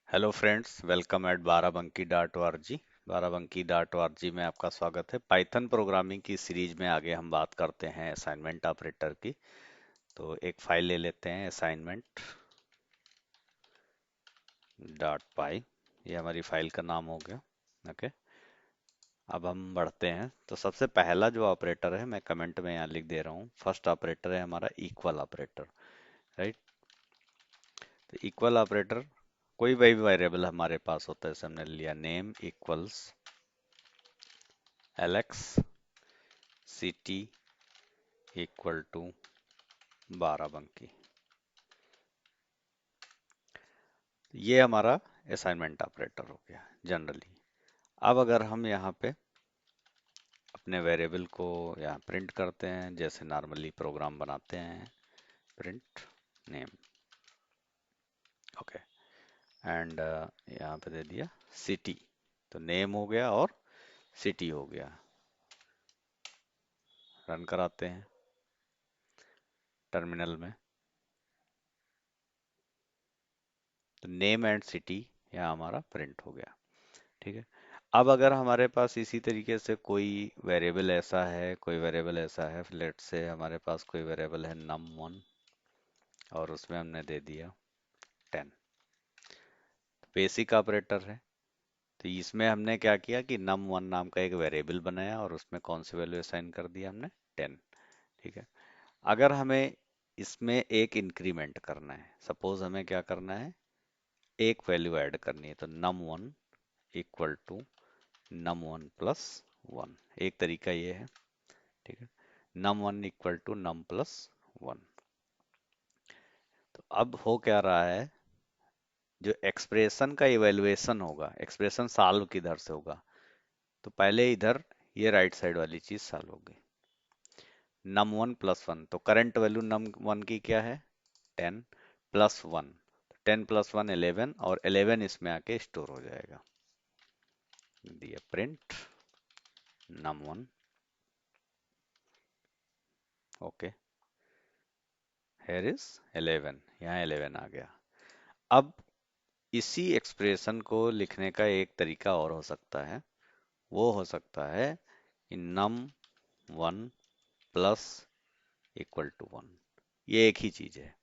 Hello friends, welcome at बाराबंकी.org। बाराबंकी.org में आपका स्वागत है। पाइथन प्रोग्रामिंग की सीरीज में आगे हम बात करते हैं असाइनमेंट ऑपरेटर की। तो एक फाइल ले लेते हैं, असाइनमेंट डॉट पाई। ये हमारी फाइल का नाम हो गया। ओके, अब हम बढ़ते हैं। तो सबसे पहला जो ऑपरेटर है, मैं कमेंट में यहाँ लिख दे रहा हूँ। फर्स्ट ऑपरेटर है हमारा इक्वल ऑपरेटर, राइट। तो इक्वल ऑपरेटर कोई भी वेरिएबल हमारे पास होता है, जैसे हमने लिया name equals Alex, city equal to Barabanki. ये हमारा असाइनमेंट ऑपरेटर हो गया जनरली। अब अगर हम यहाँ पे अपने वेरिएबल को यहाँ प्रिंट करते हैं, जैसे नॉर्मली प्रोग्राम बनाते हैं, प्रिंट नेम, ओके, एंड यहाँ पे दे दिया सिटी। तो नेम हो गया और सिटी हो गया। रन कराते हैं टर्मिनल में। तो नेम एंड सिटी यहाँ हमारा प्रिंट हो गया, ठीक है। अब अगर हमारे पास इसी तरीके से कोई वेरिएबल ऐसा है, लेट से हमारे पास कोई वेरिएबल है num1 और उसमें हमने दे दिया 10। बेसिक ऑपरेटर है। तो इसमें हमने क्या किया कि num1 नाम का एक वेरिएबल बनाया और उसमें कौन सी वैल्यू असाइन कर दिया हमने, 10, ठीक है। अगर हमें इसमें एक इंक्रीमेंट करना है, सपोज हमें क्या करना है, एक वैल्यू ऐड करनी है, तो num1 equal to num1 plus 1। एक तरीका ये है, ठीक है। num1 equal to num plus 1। तो अब हो क्या रहा है, जो एक्सप्रेशन का इवेल्युएशन होगा, एक्सप्रेशन सॉल्व किधर से होगा, तो पहले इधर ये राइट साइड वाली चीज सॉल्व होगी। num1 प्लस 1, तो करंट वैल्यू num1 की क्या है, 10 प्लस 1। 10 प्लस 1 11, और 11 इसमें आके स्टोर हो जाएगा। दिया print num1, okay, here is 11, यहाँ 11 आ गया। अब इसी एक्सप्रेशन को लिखने का एक तरीका और हो सकता है। वो हो सकता है कि num one plus equal to one. ये एक ही चीज है,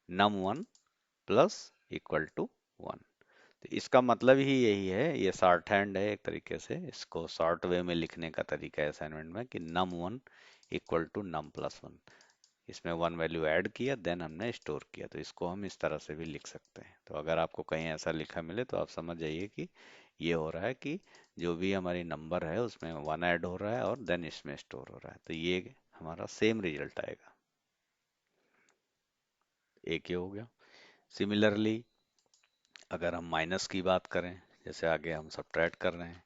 num1 प्लस इक्वल टू 1। तो इसका मतलब ही यही है, ये शॉर्ट हैंड है एक तरीके से। इसको शॉर्ट वे में लिखने का तरीका है असाइनमेंट में कि num1 equal to num plus 1। इसमें वन वैल्यू ऐड किया, देन हमने स्टोर किया। तो इसको हम इस तरह से भी लिख सकते हैं। तो अगर आपको कहीं ऐसा लिखा मिले तो आप समझ जाइए कि ये हो रहा है कि जो भी हमारी नंबर है उसमें वन ऐड हो रहा है और देन इसमें स्टोर हो रहा है। तो ये हमारा सेम रिजल्ट आएगा। एक ये हो गया। सिमिलरली अगर हम माइनस की बात करें, जैसे आगे हम सब्ट्रैक्ट कर रहे हैं,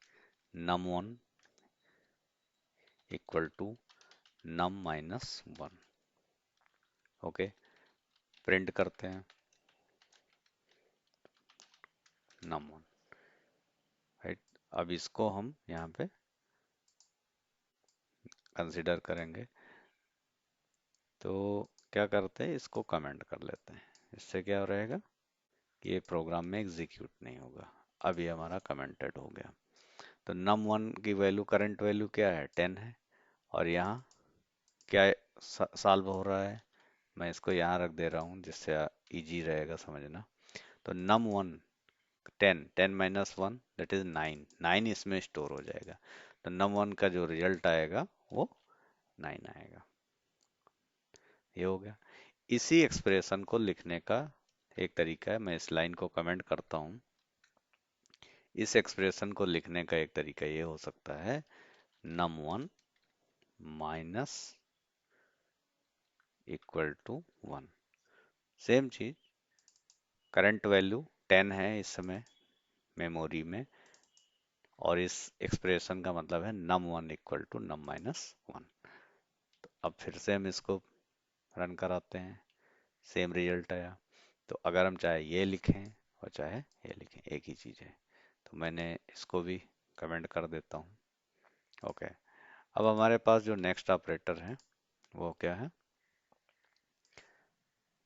num1 equal to num minus 1, okay, print करते हैं num1, राइट। अब इसको हम यहाँ पे कंसिडर करेंगे। तो क्या करते हैं, इसको कमेंट कर लेते हैं। इससे क्या रहेगा कि ये प्रोग्राम में एग्जीक्यूट नहीं होगा। अब ये हमारा कमेंटेड हो गया। तो num1 की वैल्यू, करंट वैल्यू क्या है, 10 है। और यहाँ क्या सॉल्व हो रहा है, मैं इसको यहाँ रख दे रहा हूँ जिससे इजी रहेगा समझना। तो num1 10, 10 माइनस 1 दैट इज 9, 9 इसमें स्टोर हो जाएगा। तो num1 का जो रिजल्ट आएगा वो 9 आएगा। ये हो गया। इसी एक्सप्रेशन को लिखने का एक तरीका है, मैं इस लाइन को कमेंट करता हूँ। इस एक्सप्रेशन को लिखने का एक तरीका ये हो सकता है, num1 minus equal to 1। Same चीज, करंट वैल्यू 10 है इस समय मेमोरी में, और इस एक्सप्रेशन का मतलब है num1 equal to num minus 1। तो अब फिर से हम इसको रन कराते हैं, सेम रिजल्ट आया। तो अगर हम चाहे ये लिखें और चाहे ये लिखें, एक ही चीज़ है। तो मैंने इसको भी कमेंट कर देता हूँ, ओके। अब हमारे पास जो नेक्स्ट ऑपरेटर है वो क्या है,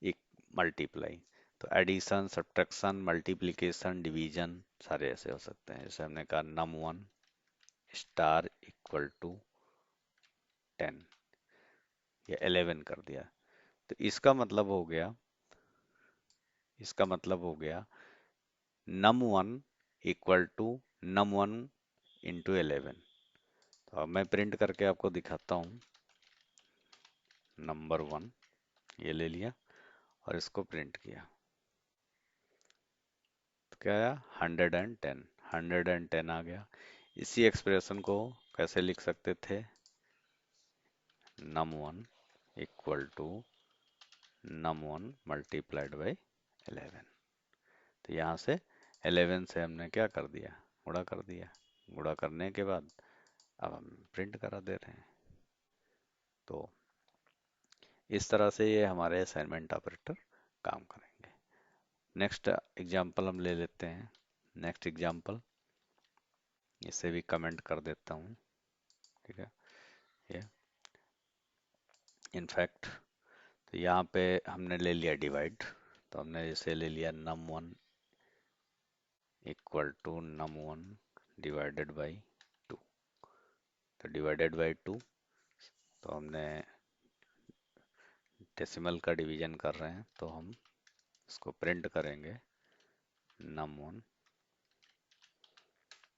एक मल्टीप्लाई। तो एडिशन, सब्ट्रैक्शन, मल्टीप्लिकेशन, डिवीजन सारे ऐसे हो सकते हैं। जैसे हमने कहा num1 स्टार इक्वल टू 10 या 11 कर दिया। तो इसका मतलब हो गया num1 equal to num1 into 11। तो अब मैं प्रिंट करके आपको दिखाता हूँ। नंबर 1 ये ले लिया और इसको प्रिंट किया, तो क्या आया? 110। 110 आ गया। इसी एक्सप्रेशन को कैसे लिख सकते थे? num1 equal to num1 multiplied by 11। तो यहाँ से 11 से हमने क्या कर दिया? गुणा कर दिया। गुणा करने के बाद अब हम प्रिंट करा दे रहे हैं। तो इस तरह से ये हमारे असाइनमेंट ऑपरेटर काम करेंगे। नेक्स्ट एग्जांपल हम ले लेते हैं। नेक्स्ट एग्जांपल, इसे भी कमेंट कर देता हूँ। ठीक है, ये इनफैक्ट तो यहाँ पे हमने ले लिया डिवाइड। तो हमने इसे ले लिया num1 equal to num1 divided by 2। तो डिवाइडेड बाई 2, तो हमने डेसिमल का डिवीजन कर रहे हैं, तो हम इसको प्रिंट करेंगे num1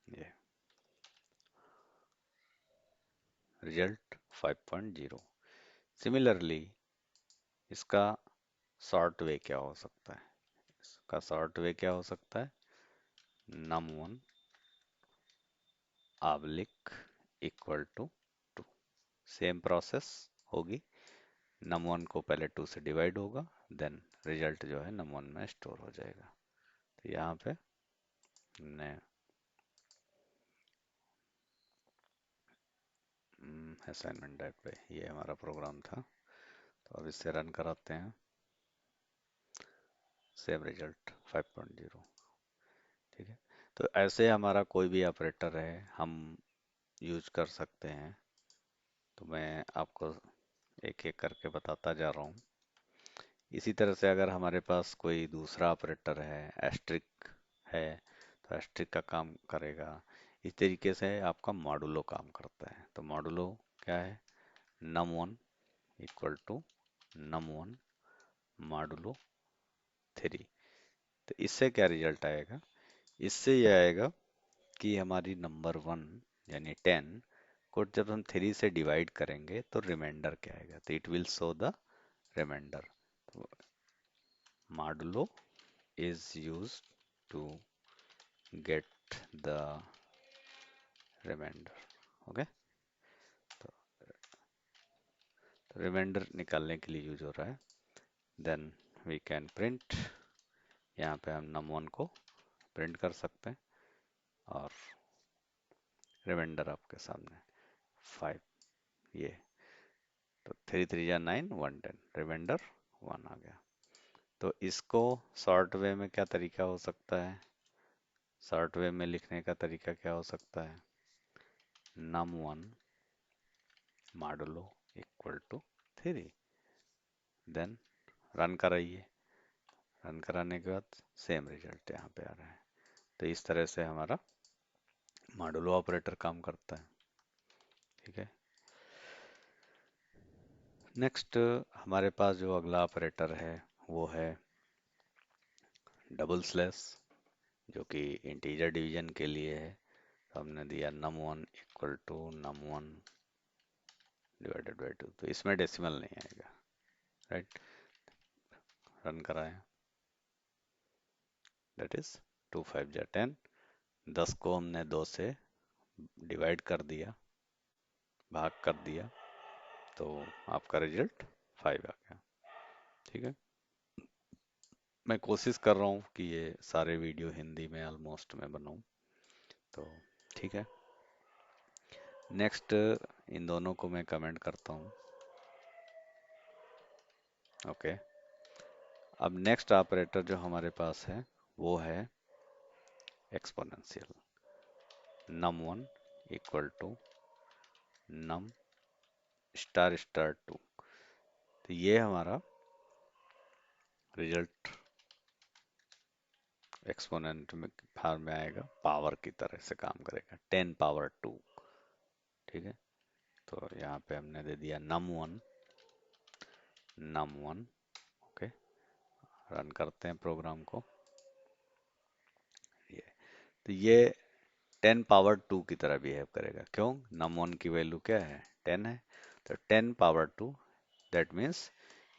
ये रिजल्ट 5.0। सिमिलरली इसका शॉर्ट वे क्या हो सकता है? इसका शॉर्ट वे क्या हो सकता है? num1 oblique equal to 2। Same process होगी। num1 को पहले 2 से डिवाइड होगा, देन रिजल्ट जो है num1 में स्टोर हो जाएगा। तो यहाँ पे हमने असाइनमेंट टाइप पे ये हमारा प्रोग्राम था। तो अब इससे रन कराते हैं। Same result 5.0। ठीक है, तो ऐसे हमारा कोई भी ऑपरेटर है हम यूज कर सकते हैं। तो मैं आपको एक एक करके बताता जा रहा हूँ। इसी तरह से अगर हमारे पास कोई दूसरा ऑपरेटर है, एस्ट्रिक है, तो एस्ट्रिक का काम करेगा। इस तरीके से आपका मॉडुलो काम करता है। तो मॉडुलो क्या है? num1 equal to num1 modulo 3। तो इससे क्या रिजल्ट आएगा? इससे ये आएगा कि हमारी नंबर 1 यानी 10 को जब हम 3 से डिवाइड करेंगे तो रिमाइंडर क्या आएगा? तो it will show the remainder. Modulo is used to get the remainder। ओके, तो रिमाइंडर निकालने के लिए यूज हो रहा है। Then we can print. यहाँ पे हम num1 को प्रिंट कर सकते हैं और रिमाइंडर आपके सामने 5 ये। तो 3 3 जा 9, 1 10, रिमाइंडर 1 आ गया। तो इसको शॉर्ट वे में क्या तरीका हो सकता है? शॉर्ट वे में लिखने का तरीका क्या हो सकता है? num1 modulo equal to 3। Then run कराइए। रन कराने के बाद सेम रिजल्ट यहाँ पे आ रहा है। तो इस तरह से हमारा मॉडुलो ऑपरेटर काम करता है। ठीक है, नेक्स्ट हमारे पास जो अगला ऑपरेटर है वो है डबल स्लैश, जो कि इंटीजर डिवीजन के लिए है। तो हमने दिया num1 equal to num1 divided by 2। तो इसमें डेसिमल नहीं आएगा, राइट? रन कराएं। दैट इज 2 5 जा 10। 10 को हमने 2 से डिवाइड कर दिया, भाग कर दिया, तो आपका रिजल्ट 5 आ गया। ठीक है, मैं कोशिश कर रहा हूँ कि ये सारे वीडियो हिंदी में ऑलमोस्ट मैं बनाऊँ। तो ठीक है, नेक्स्ट इन दोनों को मैं कमेंट करता हूँ। ओके, अब नेक्स्ट ऑपरेटर जो हमारे पास है वो है exponential. num1 equal to num star star 2। तो ये हमारा रिजल्ट एक्सपोनेंट में फॉर्म में आएगा, पावर की तरह से काम करेगा, 10 पावर 2। ठीक है, तो यहाँ पे हमने दे दिया num1। ओके, रन करते हैं प्रोग्राम को। ये तो ये 10 पावर 2 की तरह बिहेव करेगा। क्यों? num1 की वैल्यू क्या है? 10 है। तो 10 पावर 2, दैट मीन्स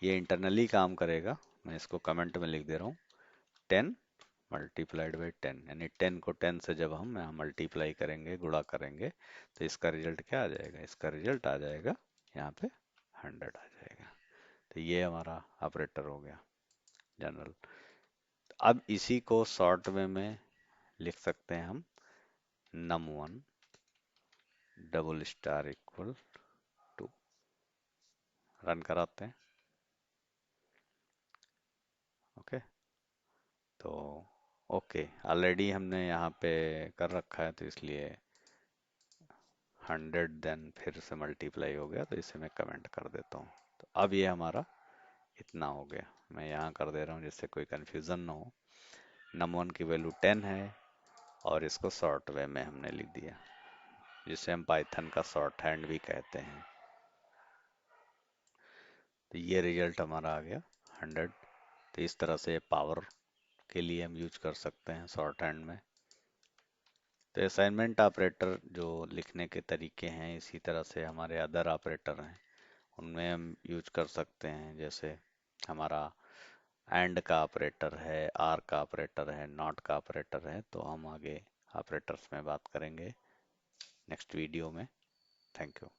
ये इंटरनली काम करेगा। मैं इसको कमेंट में लिख दे रहा हूँ, 10 × 10 यानी 10 को 10 से जब हम यहाँ मल्टीप्लाई करेंगे, गुणा करेंगे, तो इसका रिजल्ट क्या आ जाएगा? इसका रिजल्ट आ जाएगा यहाँ पे 100 आ जाएगा। तो ये हमारा ऑपरेटर हो गया जनरल। अब इसी को शॉर्ट वे में लिख सकते हैं हम, num1 =2। रन कराते हैं। ओके, तो ओके, ऑलरेडी हमने यहाँ पे कर रखा है, तो इसलिए 100 देन फिर से मल्टीप्लाई हो गया, तो इसे मैं कमेंट कर देता हूँ। तो अब ये हमारा इतना हो गया। मैं यहाँ कर दे रहा हूँ जिससे कोई कंफ्यूजन ना हो। num1 की वैल्यू 10 है और इसको शॉर्ट वे में हमने लिख दिया, जिसे हम पाइथन का शॉर्ट हैंड भी कहते हैं। तो ये रिजल्ट हमारा आ गया 100। तो इस तरह से पावर के लिए हम यूज कर सकते हैं शॉर्ट हैंड में। तो असाइनमेंट ऑपरेटर जो लिखने के तरीके हैं, इसी तरह से हमारे अदर ऑपरेटर हैं, उनमें हम यूज कर सकते हैं। जैसे हमारा एंड का ऑपरेटर है, आर का ऑपरेटर है, नॉट का ऑपरेटर है। तो हम आगे ऑपरेटर्स में बात करेंगे नेक्स्ट वीडियो में। Thank you.